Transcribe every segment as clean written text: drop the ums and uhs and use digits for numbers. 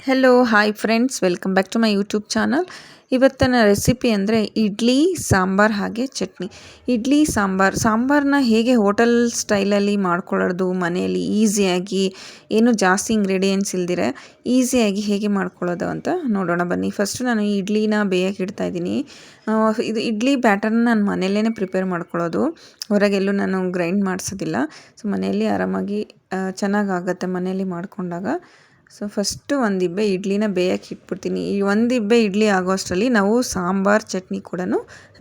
Hello hi friends, welcome back to my YouTube channel. ಇವತ್ತಿನ recipe ಅಂದರೆ ಇಡ್ಲಿ ಸಾಂಬಾರ್ ಹಾಗೆ ಚಟ್ನಿ. ಇಡ್ಲಿ ಸಾಂಬಾರನ್ನ ಹೇಗೆ ಹೋಟೆಲ್ ಸ್ಟೈಲಲ್ಲಿ ಮಾಡ್ಕೊಳ್ಳೋದು, ಮನೆಯಲ್ಲಿ ಈಸಿಯಾಗಿ ಏನು ಜಾಸ್ತಿ ಇಂಗ್ರೀಡಿಯೆಂಟ್ಸ್ ಇಲ್ದಿರೆ ಈಸಿಯಾಗಿ ಹೇಗೆ ಮಾಡ್ಕೊಳ್ಳೋದು ಅಂತ ನೋಡೋಣ ಬನ್ನಿ. ಫಸ್ಟು ನಾನು ಇಡ್ಲಿನ ಬೇಯಕ್ಕೆ ಇಡ್ತಾಯಿದ್ದೀನಿ. ಇದು ಇಡ್ಲಿ ಬ್ಯಾಟರ್ನ ನಾನು ಮನೆಯಲ್ಲೇ ಪ್ರಿಪೇರ್ ಮಾಡ್ಕೊಳ್ಳೋದು, ಹೊರಗೆಲ್ಲೂ ನಾನು ಗ್ರೈಂಡ್ ಮಾಡಿಸೋದಿಲ್ಲ. ಸೊ ಮನೆಯಲ್ಲಿ ಆರಾಮಾಗಿ ಚೆನ್ನಾಗಾಗತ್ತೆ ಮನೆಯಲ್ಲಿ ಮಾಡ್ಕೊಂಡಾಗ. ಸೊ ಫಸ್ಟು ಒಂದು ಇಬ್ಬೆ ಇಡ್ಲಿನ ಬೇಯಕ್ಕೆ ಇಟ್ಬಿಡ್ತೀನಿ. ಈ ಒಂದು ಇಬ್ಬೆ ಇಡ್ಲಿ ಆಗೋ ಅಷ್ಟರಲ್ಲಿ ನಾವು ಸಾಂಬಾರು ಚಟ್ನಿ ಕೂಡ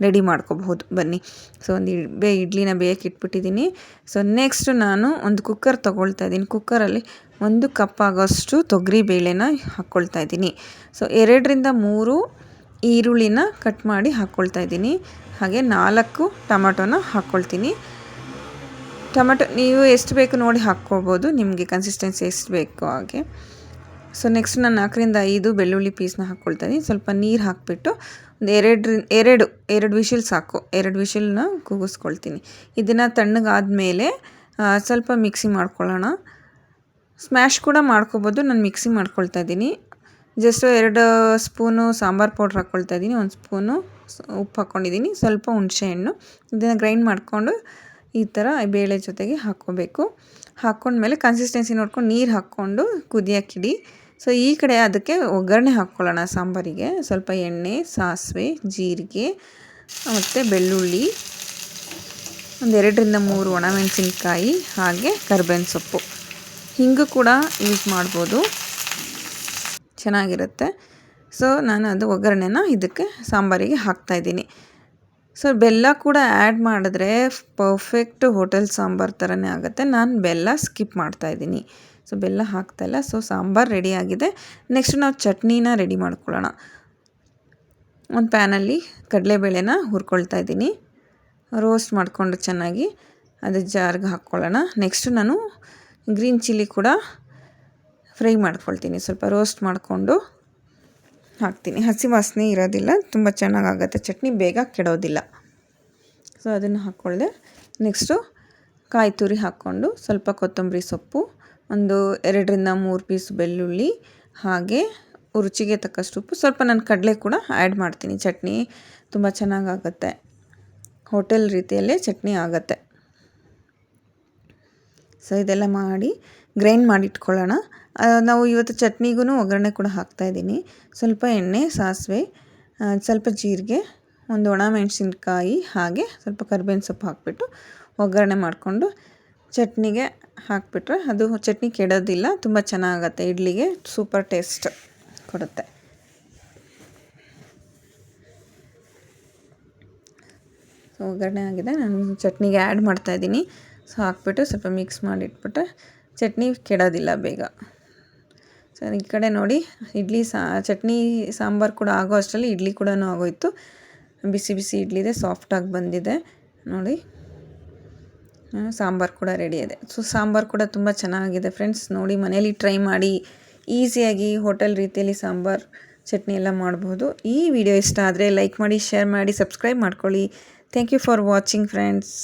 ರೆಡಿ ಮಾಡ್ಕೋಬಹುದು ಬನ್ನಿ. ಸೊ ಒಂದು ಇಬ್ಬೆ ಇಡ್ಲಿನ ಬೇಯಕ್ಕೆ ಇಟ್ಬಿಟ್ಟಿದ್ದೀನಿ. ಸೊ ನೆಕ್ಸ್ಟ್ ನಾನು ಒಂದು ಕುಕ್ಕರ್ ತೊಗೊಳ್ತಾ ಇದ್ದೀನಿ. ಕುಕ್ಕರಲ್ಲಿ 1 ಕಪ್ ಆಗೋಷ್ಟು ತೊಗರಿ ಬೇಳೆನ ಹಾಕ್ಕೊಳ್ತಾ ಇದ್ದೀನಿ. ಸೊ 2ರಿಂದ 3 ಈರುಳ್ಳಿನ ಕಟ್ ಮಾಡಿ ಹಾಕ್ಕೊಳ್ತಾ ಇದ್ದೀನಿ. ಹಾಗೆ 4 ಟೊಮೆಟೊನ ಹಾಕ್ಕೊಳ್ತೀನಿ. ಟೊಮೆಟೊ ನೀವು ಎಷ್ಟು ಬೇಕು ನೋಡಿ ಹಾಕ್ಕೊಳ್ಬೋದು, ನಿಮಗೆ ಕನ್ಸಿಸ್ಟೆನ್ಸಿ ಎಷ್ಟು ಬೇಕು ಹಾಗೆ. ಸೊ ನೆಕ್ಸ್ಟ್ ನಾನು 4ರಿಂದ 5 ಬೆಳ್ಳುಳ್ಳಿ ಪೀಸ್ನ ಹಾಕ್ಕೊಳ್ತಾ ಇದ್ದೀನಿ. ಸ್ವಲ್ಪ ನೀರು ಹಾಕಿಬಿಟ್ಟು ಒಂದು ಎರಡು ವಿಷಿಲ್ ಸಾಕು, 2 ವಿಷಿಲ್ನ ಕೂಗಿಸ್ಕೊಳ್ತೀನಿ. ಇದನ್ನು ತಣ್ಣಗಾದ್ಮೇಲೆ ಸ್ವಲ್ಪ ಮಿಕ್ಸಿ ಮಾಡ್ಕೊಳ್ಳೋಣ. ಸ್ಮ್ಯಾಶ್ ಕೂಡ ಮಾಡ್ಕೊಬೋದು, ನಾನು ಮಿಕ್ಸಿ ಮಾಡ್ಕೊಳ್ತಾ ಇದ್ದೀನಿ. ಜಸ್ಟ್ 2 ಸ್ಪೂನು ಸಾಂಬಾರು ಪೌಡ್ರ್ ಹಾಕ್ಕೊಳ್ತಾ ಇದ್ದೀನಿ, 1 ಸ್ಪೂನು ಉಪ್ಪು ಹಾಕ್ಕೊಂಡಿದ್ದೀನಿ, ಸ್ವಲ್ಪ ಹುಣಸೆಹಣ್ಣು. ಇದನ್ನು ಗ್ರೈಂಡ್ ಮಾಡಿಕೊಂಡು ಈ ಥರ ಬೇಳೆ ಜೊತೆಗೆ ಹಾಕ್ಕೋಬೇಕು. ಹಾಕ್ಕೊಂಡ್ಮೇಲೆ ಕನ್ಸಿಸ್ಟೆನ್ಸಿ ನೋಡ್ಕೊಂಡು ನೀರು ಹಾಕ್ಕೊಂಡು ಕುದಿಯೋಕ್ಕಿಡಿ. ಸೊ ಈ ಕಡೆ ಅದಕ್ಕೆ ಒಗ್ಗರಣೆ ಹಾಕ್ಕೊಳ್ಳೋಣ. ಸಾಂಬಾರಿಗೆ ಸ್ವಲ್ಪ ಎಣ್ಣೆ, ಸಾಸಿವೆ, ಜೀರಿಗೆ ಮತ್ತು ಬೆಳ್ಳುಳ್ಳಿ, ಒಂದು 2ರಿಂದ 3 ಒಣಮೆಣಸಿನ್ಕಾಯಿ, ಹಾಗೆ ಕರಿಬೇವಿನ ಸೊಪ್ಪು, ಹಿಂಗು ಕೂಡ ಯೂಸ್ ಮಾಡ್ಬೋದು, ಚೆನ್ನಾಗಿರುತ್ತೆ. ಸೊ ನಾನು ಅದು ಒಗ್ಗರಣೆನ ಇದಕ್ಕೆ ಸಾಂಬಾರಿಗೆ ಹಾಕ್ತಾಯಿದ್ದೀನಿ. ಸೊ ಬೆಲ್ಲ ಕೂಡ ಆ್ಯಡ್ ಮಾಡಿದ್ರೆ ಪರ್ಫೆಕ್ಟ್ ಹೋಟೆಲ್ ಸಾಂಬಾರು ಥರನೇ ಆಗುತ್ತೆ. ನಾನು ಬೆಲ್ಲ ಸ್ಕಿಪ್ ಮಾಡ್ತಾಯಿದ್ದೀನಿ, ಸೊ ಬೆಲ್ಲ ಹಾಕ್ತಾಯಿಲ್ಲ. ಸೊ ಸಾಂಬಾರು ರೆಡಿ ಆಗಿದೆ. ನೆಕ್ಸ್ಟ್ ನಾವು ಚಟ್ನಿನ ರೆಡಿ ಮಾಡ್ಕೊಳ್ಳೋಣ. ಒಂದು ಪ್ಯಾನಲ್ಲಿ ಕಡಲೆಬೇಳೆನ ಹುರ್ಕೊಳ್ತಾ ಇದ್ದೀನಿ, ರೋಸ್ಟ್ ಮಾಡಿಕೊಂಡು ಚೆನ್ನಾಗಿ ಅದು ಜಾರ್ಗೆ ಹಾಕ್ಕೊಳ್ಳೋಣ. ನೆಕ್ಸ್ಟು ನಾನು ಗ್ರೀನ್ ಚಿಲ್ಲಿ ಕೂಡ ಫ್ರೈ ಮಾಡ್ಕೊಳ್ತೀನಿ, ಸ್ವಲ್ಪ ರೋಸ್ಟ್ ಮಾಡಿಕೊಂಡು ಹಾಕ್ತೀನಿ. ಹಸಿ ವಾಸನೆ ಇರೋದಿಲ್ಲ, ತುಂಬ ಚೆನ್ನಾಗಾಗತ್ತೆ ಚಟ್ನಿ, ಬೇಗ ಕೆಡೋದಿಲ್ಲ. ಸೊ ಅದನ್ನು ಹಾಕ್ಕೊಳ್ಳೆ. ನೆಕ್ಸ್ಟು ಕಾಯಿ ತುರಿ ಹಾಕ್ಕೊಂಡು ಸ್ವಲ್ಪ ಕೊತ್ತಂಬರಿ ಸೊಪ್ಪು, ಒಂದು 2ರಿಂದ 3 ಪೀಸ್ ಬೆಳ್ಳುಳ್ಳಿ, ಹಾಗೆ ರುಚಿಗೆ ತಕ್ಕಷ್ಟು ಉಪ್ಪು, ಸ್ವಲ್ಪ ನಾನು ಕಡಲೆ ಕೂಡ ಆ್ಯಡ್ ಮಾಡ್ತೀನಿ. ಚಟ್ನಿ ತುಂಬ ಚೆನ್ನಾಗಾಗತ್ತೆ, ಹೋಟೆಲ್ ರೀತಿಯಲ್ಲೇ ಚಟ್ನಿ ಆಗುತ್ತೆ. ಸೊ ಇದೆಲ್ಲ ಮಾಡಿ ಗ್ರೈಂಡ್ ಮಾಡಿ ಇಟ್ಕೊಳ್ಳೋಣ. ನಾವು ಇವತ್ತು ಚಟ್ನಿಗೂ ಒಗ್ಗರಣೆ ಕೂಡ ಹಾಕ್ತಾಯಿದ್ದೀನಿ. ಸ್ವಲ್ಪ ಎಣ್ಣೆ, ಸಾಸಿವೆ, ಸ್ವಲ್ಪ ಜೀರಿಗೆ, ಒಂದು ಒಣಮೆಣಸಿನ್ಕಾಯಿ, ಹಾಗೆ ಸ್ವಲ್ಪ ಕರಿಬೇವಿನ ಸೊಪ್ಪು ಹಾಕಿಬಿಟ್ಟು ಒಗ್ಗರಣೆ ಮಾಡಿಕೊಂಡು ಚಟ್ನಿಗೆ ಹಾಕಿಬಿಟ್ರೆ ಅದು ಚಟ್ನಿ ಕೆಡೋದಿಲ್ಲ, ತುಂಬ ಚೆನ್ನಾಗತ್ತೆ, ಇಡ್ಲಿಗೆ ಸೂಪರ್ ಟೇಸ್ಟ್ ಕೊಡುತ್ತೆ. ಸೊ ಒಗ್ಗರಣೆ ಆಗಿದೆ, ನಾನು ಚಟ್ನಿಗೆ ಆ್ಯಡ್ ಮಾಡ್ತಾಯಿದ್ದೀನಿ. ಸೊ ಹಾಕ್ಬಿಟ್ಟು ಸ್ವಲ್ಪ ಮಿಕ್ಸ್ ಮಾಡಿಟ್ಬಿಟ್ರೆ ಚಟ್ನಿ ಕೆಡೋದಿಲ್ಲ ಬೇಗ. ಸೊ ಈ ಕಡೆ ನೋಡಿ, ಇಡ್ಲಿ ಚಟ್ನಿ ಸಾಂಬಾರು ಕೂಡ ಆಗೋ ಅಷ್ಟರಲ್ಲಿ ಇಡ್ಲಿ ಕೂಡ ಆಗೋಯಿತು. ಬಿಸಿ ಬಿಸಿ ಇಡ್ಲಿ ಇದೆ, ಸಾಫ್ಟಾಗಿ ಬಂದಿದೆ ನೋಡಿ. ಸಾಂಬಾರು ಕೂಡ ರೆಡಿ ಇದೆ. ಸೊ ಸಾಂಬಾರು ಕೂಡ ತುಂಬ ಚೆನ್ನಾಗಿದೆ ಫ್ರೆಂಡ್ಸ್, ನೋಡಿ ಮನೇಲಿ ಟ್ರೈ ಮಾಡಿ. ಈಸಿಯಾಗಿ ಹೋಟೆಲ್ ರೀತಿಯಲ್ಲಿ ಸಾಂಬಾರು ಚಟ್ನಿ ಎಲ್ಲ ಮಾಡ್ಬೋದು. ಈ ವಿಡಿಯೋ ಇಷ್ಟ ಆದರೆ ಲೈಕ್ ಮಾಡಿ, ಶೇರ್ ಮಾಡಿ, ಸಬ್ಸ್ಕ್ರೈಬ್ ಮಾಡ್ಕೊಳ್ಳಿ. Thank you for watching friends.